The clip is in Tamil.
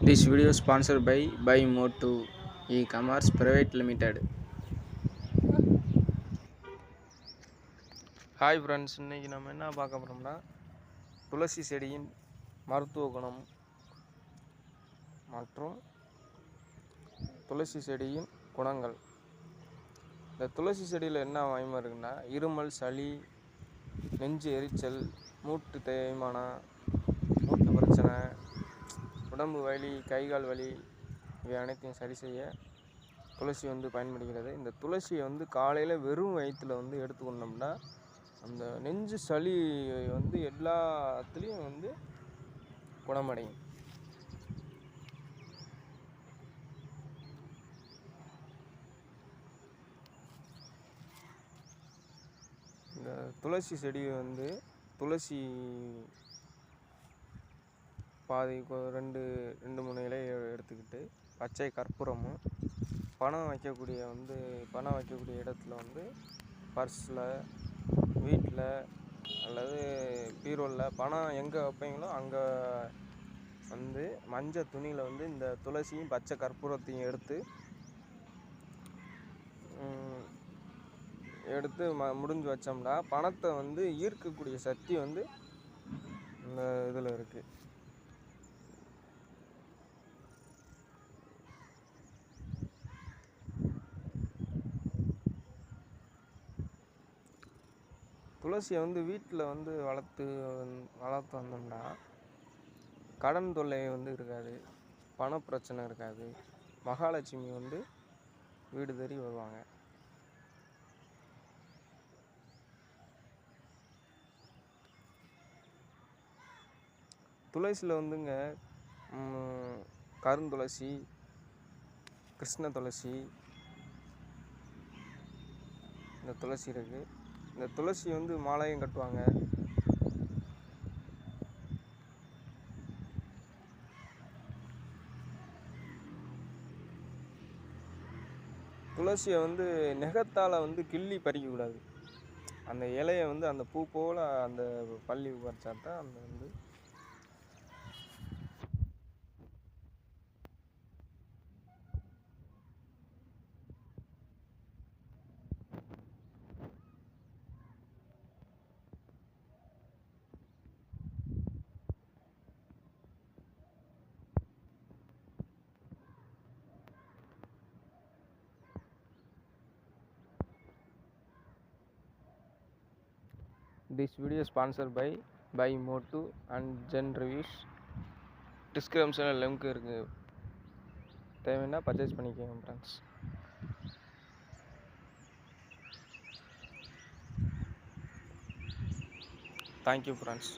This video sponsored by Motu E-Commerce Private Limited. Hi friends, இன்றைக்கி நம்ம என்ன பார்க்க போகிறோம்னா துளசி செடியின் மருத்துவ குணம் மற்றும் துளசி செடியின் குணங்கள். இந்த துளசி செடியில் என்ன மகிமை இருக்குன்னா, இருமல், சளி, நெஞ்சு எரிச்சல், மூட்டு தேய்மானம், மூட்டு பிரச்சனை, உடம்பு வலி, கைகால் வலி, இவை அனைத்தையும் சரி செய்ய துளசி பயன்படுகிறது. இந்த துளசியை காலையில் வெறும் வயிற்றில் எடுத்துக்கொண்டோம்னா அந்த நெஞ்சு சளி எல்லாத்துலேயும் குணமடையும். இந்த துளசி செடி துளசி பாதி ரெண்டு மூணு இலையை எடுத்துக்கிட்டு பச்சை கற்பூரமும் பணம் வைக்கக்கூடிய இடத்துல பர்ஸில், வீட்டில் அல்லது பீரோவில் பணம் எங்கே வைப்பீங்களோ அங்கே மஞ்சள் துணியில் இந்த துளசியும் பச்சை கற்பூரத்தையும் எடுத்து முடிஞ்சு வச்சோம்னா பணத்தை ஈர்க்கக்கூடிய சக்தி இந்த இதில் இருக்குது. துளசியை வீட்டில் வளர்த்து வந்தோம்னா கடன் தொல்லை இருக்காது, பணப்பிரச்சனை இருக்காது, மகாலட்சுமி வீடு தேடி வருவாங்க. துளசியில் கருந்துளசி, கிருஷ்ண துளசி, இந்த துளசி இருக்குது. இந்த துளசி மாலையும் கட்டுவாங்க. துளசியை நெகத்தால் கிள்ளி பறிக்கக்கூடாது. அந்த இலையை அந்த பூ போல் அந்த பள்ளி பறிச்சாதான் அந்த This video sponsored by Motu and Gen Reviews. டிஸ்கிரிப்ஷனில் லிங்க் இருக்குது, தேவைன்னா பர்ச்சேஸ் பண்ணிக்கோங்க ஃப்ரெண்ட்ஸ். Thank you friends.